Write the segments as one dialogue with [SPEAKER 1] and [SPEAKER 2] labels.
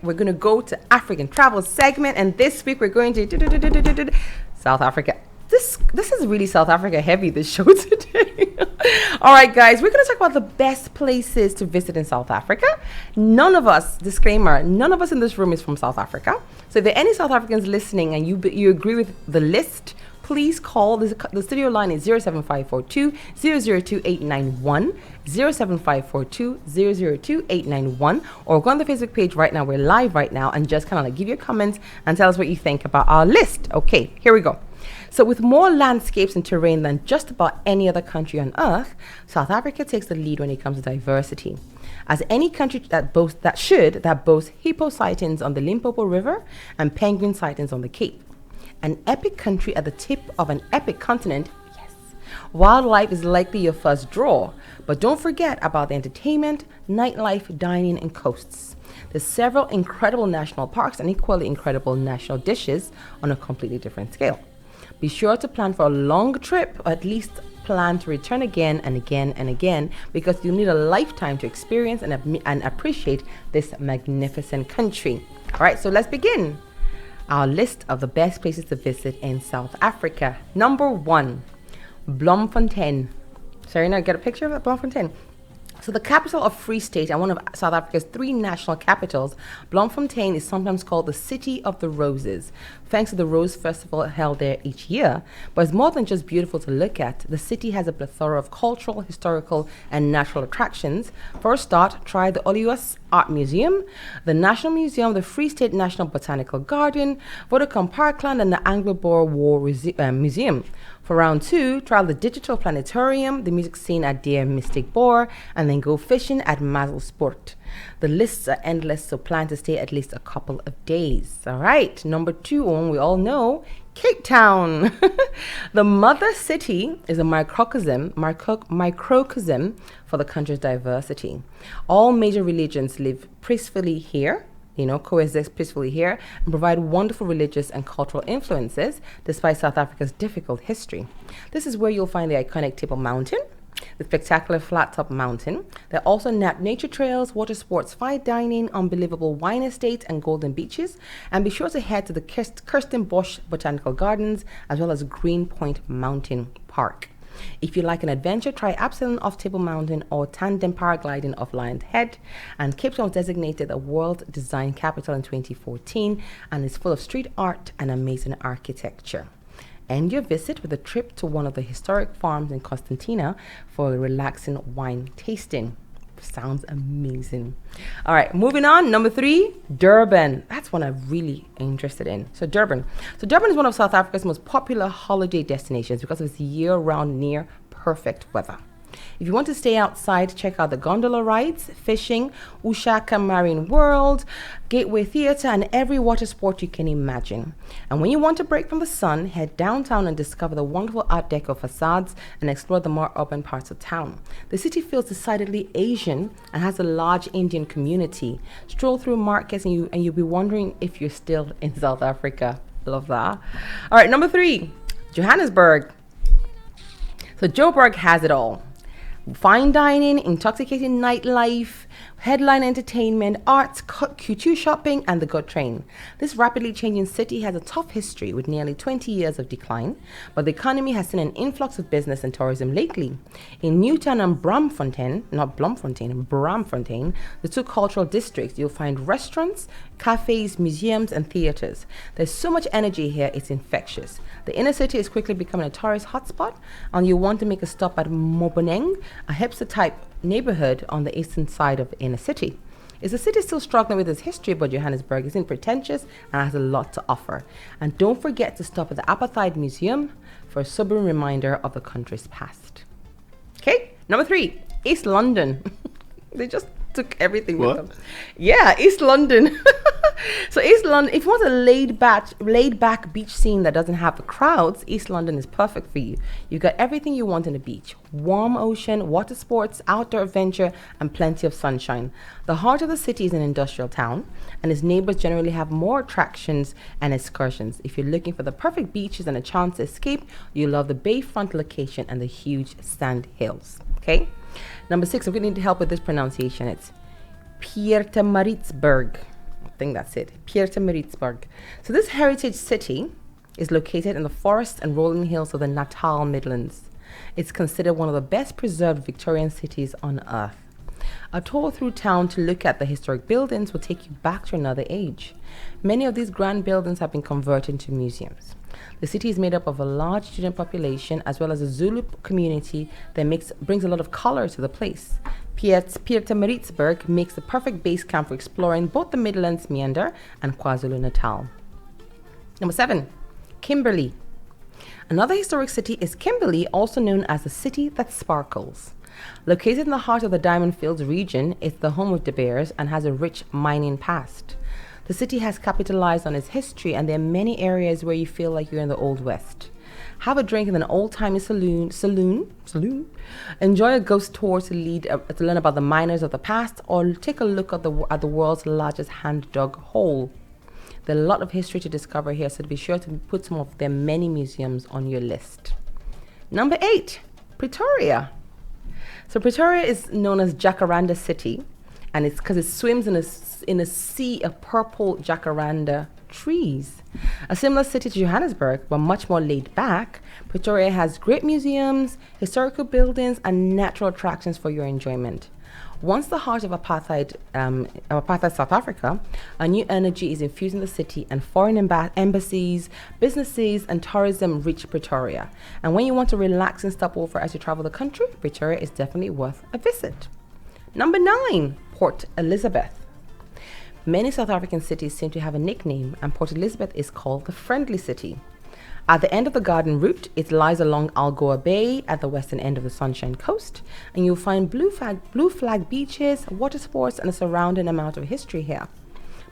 [SPEAKER 1] We're going to go to African travel segment, and this week we're going to South Africa. This is really South Africa heavy, this show today. All right, guys, we're going to talk about the best places to visit in South Africa. None of us, disclaimer, none of us in this room is from South Africa. So if there are any South Africans listening and you agree with the list, please call. The studio line is 07542 002 891, 07542 002 891, or go on the Facebook page right now. We're live right now, and just kind of like give your comments and tell us what you think about our list. Okay, here we go. So with more landscapes and terrain than just about any other country on earth, South Africa takes the lead when it comes to diversity. As any country that boasts hippo sightings on the Limpopo River and penguin sightings on the Cape. An epic country at the tip of an epic continent, yes. Wildlife is likely your first draw, but don't forget about the entertainment, nightlife, dining, and coasts. There's several incredible national parks and equally incredible national dishes on a completely different scale. Be sure to plan for a long trip, or at least plan to return again and again and again, because you'll need a lifetime to experience and appreciate this magnificent country. All right, so let's begin our list of the best places to visit in South Africa. Number 1, Bloemfontein. Serena, get a picture of that, Bloemfontein. So the capital of Free State and one of South Africa's 3 national capitals, Bloemfontein is sometimes called the City of the Roses, thanks to the Rose Festival held there each year. But it's more than just beautiful to look at. The city has a plethora of cultural, historical, and natural attractions. For a start, try the Oluwas Art Museum, the National Museum, the Free State National Botanical Garden, Vodacom Parkland, and the Anglo-Boer War Museum. For round 2, try the Digital Planetarium, the music scene at Deer Mystic Boar, and then go fishing at Mazel Sport. The lists are endless, so plan to stay at least a couple of days. All right, number 2, one we all know, Cape Town. The mother city is a microcosm for the country's diversity. All major religions live peacefully here, coexist peacefully here, and provide wonderful religious and cultural influences despite South Africa's difficult history. This is where you'll find the iconic Table Mountain, the spectacular Flat Top Mountain. There are also nature trails, water sports, fine dining, unbelievable wine estates, and golden beaches. And be sure to head to the Kirstenbosch Botanical Gardens, as well as Greenpoint Mountain Park. If you like an adventure, try abseiling off Table Mountain or tandem paragliding off Lion's Head. And Cape Town was designated a World Design Capital in 2014 and is full of street art and amazing architecture. End your visit with a trip to one of the historic farms in Constantina for a relaxing wine tasting. Sounds amazing. All right, moving on. Number 3, Durban. That's one I'm really interested in. So Durban is one of South Africa's most popular holiday destinations because of its year-round near perfect weather. If you want to stay outside, check out the gondola rides, fishing, Ushaka Marine World, Gateway Theatre, and every water sport you can imagine. And when you want to break from the sun, head downtown and discover the wonderful Art Deco facades and explore the more urban parts of town. The city feels decidedly Asian and has a large Indian community. Stroll through markets and you'll be wondering if you're still in South Africa. Love that. All right, number 3, Johannesburg. So Joburg has it all. Fine dining, intoxicating nightlife, headline entertainment, arts, couture shopping, and the GO train. This rapidly changing city has a tough history with nearly 20 years of decline, but the economy has seen an influx of business and tourism lately. In Newtown and Braamfontein, the 2 cultural districts, you'll find restaurants, cafes, museums, and theaters. There's so much energy here, it's infectious. The inner city is quickly becoming a tourist hotspot, and you want to make a stop at Moboneng, a hipster-type neighborhood on the eastern side of the inner city. Is the city still struggling with its history, but Johannesburg isn't pretentious and has a lot to offer. And don't forget to stop at the Apartheid Museum for a sobering reminder of the country's past. Okay, number 3, East London. They just took everything with them. Yeah, East London. So East London, if you want a laid back beach scene that doesn't have the crowds, East London is perfect for you. You got everything you want in a beach. Warm ocean, water sports, outdoor adventure, and plenty of sunshine. The heart of the city is an industrial town, and its neighbors generally have more attractions and excursions. If you're looking for the perfect beaches and a chance to escape, you'll love the bayfront location and the huge sand hills. Okay? Number 6, I'm going to need help with this pronunciation. It's Pierta Maritzburg. I think that's it. Pierta Maritzburg. So this heritage city is located in the forests and rolling hills of the Natal Midlands. It's considered one of the best preserved Victorian cities on earth. A tour through town to look at the historic buildings will take you back to another age. Many of these grand buildings have been converted into museums. The city is made up of a large student population as well as a Zulu community that brings a lot of color to the place. Pierta Maritzburg makes the perfect base camp for exploring both the Midlands Meander and KwaZulu-Natal. Number 7, Kimberly. Another historic city is Kimberly, also known as the City That Sparkles. Located in the heart of the Diamond Fields region, it's the home of De Beers and has a rich mining past. The city has capitalized on its history, and there are many areas where you feel like you're in the Old West. Have a drink in an old-timey saloon. Enjoy a ghost tour to learn about the miners of the past, or take a look at the world's largest hand-dug hole. There's a lot of history to discover here, so be sure to put some of their many museums on your list. Number 8, Pretoria. So Pretoria is known as Jacaranda City, and it's because it swims in a sea of purple jacaranda trees. A similar city to Johannesburg, but much more laid back, Pretoria has great museums, historical buildings, and natural attractions for your enjoyment. Once the heart of apartheid South Africa, a new energy is infusing the city, and foreign embassies, businesses, and tourism reach Pretoria. And when you want to relax and stop over as you travel the country, Pretoria is definitely worth a visit. Number 9, Port Elizabeth. Many South African cities seem to have a nickname, and Port Elizabeth is called the Friendly City. At the end of the Garden Route, it lies along Algoa Bay at the western end of the Sunshine Coast, and you'll find blue flag beaches, water sports, and a surrounding amount of history here.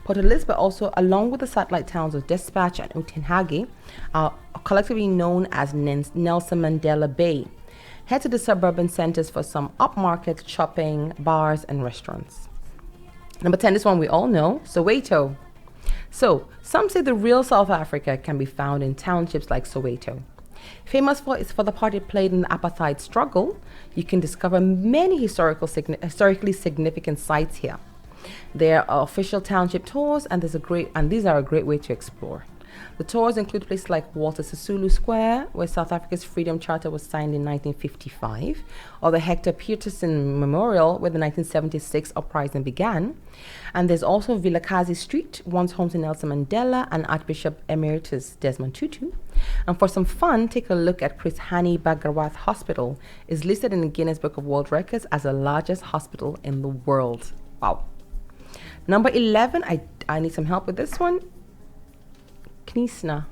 [SPEAKER 1] Port Elizabeth also, along with the satellite towns of Dispatch and Uitenhage, are collectively known as Nelson Mandela Bay. Head to the suburban centers for some upmarket shopping, bars, and restaurants. Number 10, this one we all know, Soweto. So, some say the real South Africa can be found in townships like Soweto. Famous for the part it played in the apartheid struggle, you can discover many historically significant sites here. There are official township tours, and these are a great way to explore. The tours include places like Walter Sisulu Square, where South Africa's Freedom Charter was signed in 1955, or the Hector Peterson Memorial, where the 1976 uprising began. And there's also Vilakazi Street, once home to Nelson Mandela and Archbishop Emeritus Desmond Tutu. And for some fun, take a look at Chris Hani Bhagarath Hospital. It's listed in the Guinness Book of World Records as the largest hospital in the world. Wow. Number 11, I need some help with this one. Knysna.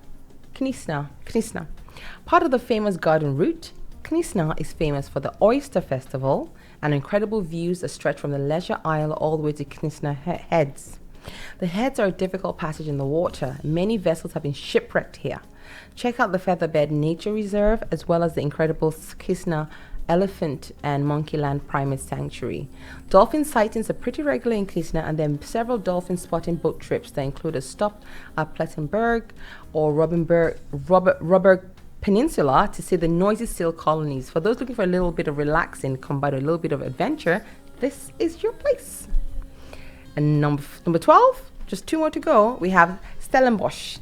[SPEAKER 1] Part of the famous garden route, Knysna is famous for the Oyster Festival and incredible views that stretch from the Leisure Isle all the way to Knysna Heads. The heads are a difficult passage in the water. Many vessels have been shipwrecked here. Check out the Featherbed Nature Reserve as well as the incredible Knysna Elephant and Monkeyland Primate Sanctuary. Dolphin sightings are pretty regular in Knysna, and there are several dolphin spotting boat trips that include a stop at Plettenberg or Robberg Peninsula to see the noisy seal colonies. For those looking for a little bit of relaxing combined with a little bit of adventure, this is your place. And number 12, just 2 more to go, we have Stellenbosch.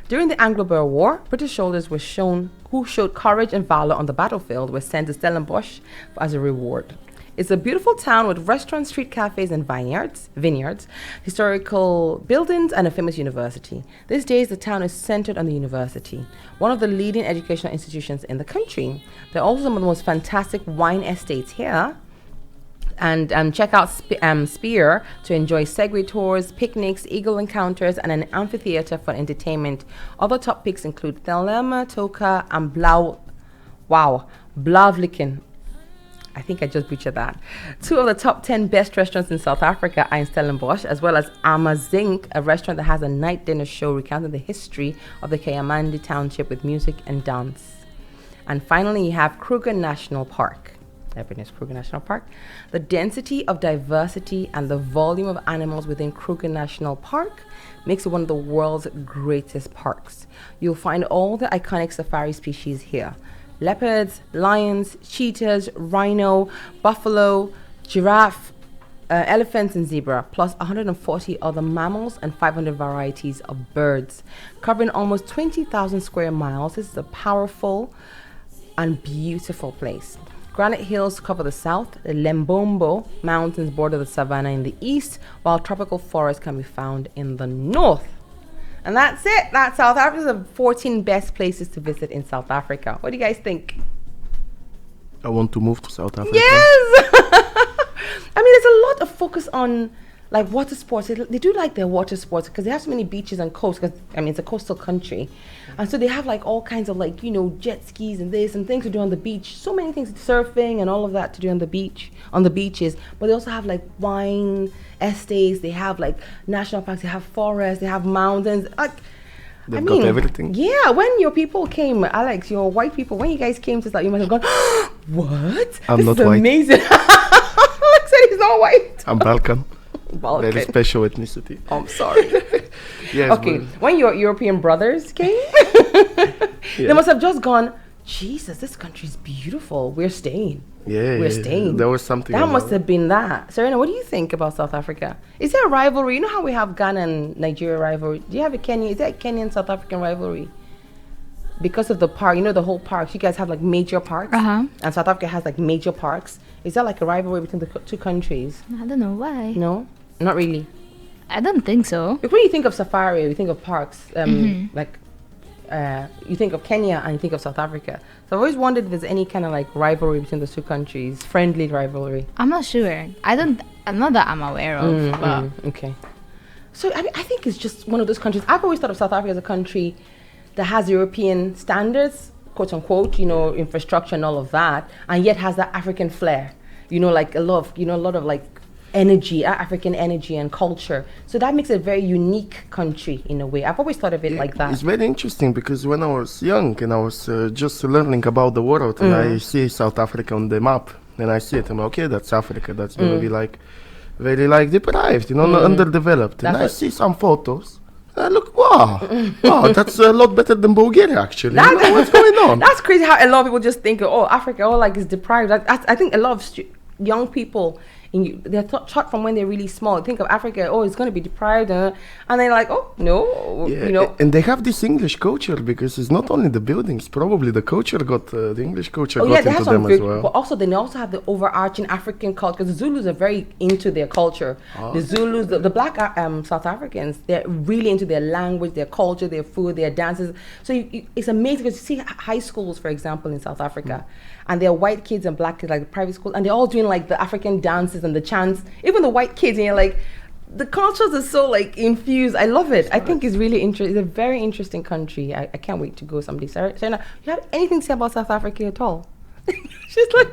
[SPEAKER 1] During the Anglo-Boer War, British soldiers who showed courage and valor on the battlefield were sent to Stellenbosch as a reward. It's a beautiful town with restaurants, street cafes, and vineyards, historical buildings, and a famous university. These days, the town is centered on the university, one of the leading educational institutions in the country. There are also some of the most fantastic wine estates here. And check out Spear to enjoy Segway tours, picnics, eagle encounters, and an amphitheater for entertainment. Other top picks include Thelema, Toka, and Blavliken. I think I just butchered that. 2 of the top 10 best restaurants in South Africa are in Stellenbosch, as well as Amazink, a restaurant that has a night dinner show recounting the history of the Kayamandi township with music and dance. And finally, you have Kruger National Park. Kruger National Park. The density of diversity and the volume of animals within Kruger National Park makes it one of the world's greatest parks. You'll find all the iconic safari species here. Leopards, lions, cheetahs, rhino, buffalo, giraffe, elephants and zebra, plus 140 other mammals and 500 varieties of birds, covering almost 20,000 square miles. This is a powerful and beautiful place. Granite hills cover the south, the Lembombo mountains border the savanna in the east, while tropical forests can be found in the north. And that's it. That's South Africa. The 14 best places to visit in South Africa. What do you guys think?
[SPEAKER 2] I want to move to South Africa.
[SPEAKER 1] Yes! I mean, there's a lot of focus on like water sports. They do like their water sports because they have so many beaches and coasts. Because I mean, it's a coastal country, and so they have like all kinds of like jet skis and this and things to do on the beach. So many things, surfing and all of that to do on the beaches. But they also have like wine estates. They have like national parks. They have forests. They have mountains.
[SPEAKER 2] They've got everything.
[SPEAKER 1] Yeah, when your people came, Alex, your white people, when you guys came to South, you must have gone, what?
[SPEAKER 2] I'm not
[SPEAKER 1] white. Amazing. Alex said he's not white.
[SPEAKER 2] I'm Balkan.
[SPEAKER 1] Balkan.
[SPEAKER 2] Very special ethnicity.
[SPEAKER 1] Oh, I'm sorry.
[SPEAKER 2] Yes.
[SPEAKER 1] Okay, when your European brothers came, they must have just gone, Jesus, this country's beautiful. We're staying. We're staying.
[SPEAKER 2] There was something.
[SPEAKER 1] That must have been that. Serena, what do you think about South Africa? Is there a rivalry? You know how we have Ghana and Nigeria rivalry? Do you have is there a Kenyan South African rivalry? Because of the park, the whole parks. You guys have like major parks, and South Africa has like major parks. Is there like a rivalry between the two countries?
[SPEAKER 3] I don't know why.
[SPEAKER 1] No, not really.
[SPEAKER 3] I don't think so.
[SPEAKER 1] Like when you think of safari, you think of parks. You think of Kenya and you think of South Africa. So I've always wondered if there's any kind of like rivalry between the two countries, friendly rivalry.
[SPEAKER 3] I'm not sure. Not that I'm aware of.
[SPEAKER 1] Okay. So I think it's just one of those countries. I've always thought of South Africa as a country that has European standards, quote unquote, infrastructure and all of that, and yet has that African flair. Like a lot of like energy, African energy and culture. So that makes it a very unique country in a way. I've always thought of it like that.
[SPEAKER 2] It's very interesting because when I was young and I was just learning about the world and I see South Africa on the map and I see it, I'm like, okay, that's Africa. That's going to be like very like deprived, underdeveloped. And I see some photos. I look, wow, that's a lot better than Bulgaria, actually. What's going on?
[SPEAKER 1] That's crazy how a lot of people just think, Africa, is deprived. I think a lot of young people, they're taught from when they're really small. Think of Africa, it's going to be deprived. And they're like, no,
[SPEAKER 2] And they have this English culture because it's not only the buildings, probably the culture the English culture got into them as well.
[SPEAKER 1] But also, they also have the overarching African culture because the Zulus are very into their culture. The Zulus, the black South Africans, they're really into their language, their culture, their food, their dances. So it's amazing because you see high schools, for example, in South Africa. And they're white kids and black kids, like the private school, and they're all doing like the African dances and the chants. Even the white kids, and you're like, the cultures are so like infused. I love it. I think it's really interesting. It's a very interesting country. I can't wait to go someday. Sarah, you have anything to say about South Africa at all? She's like,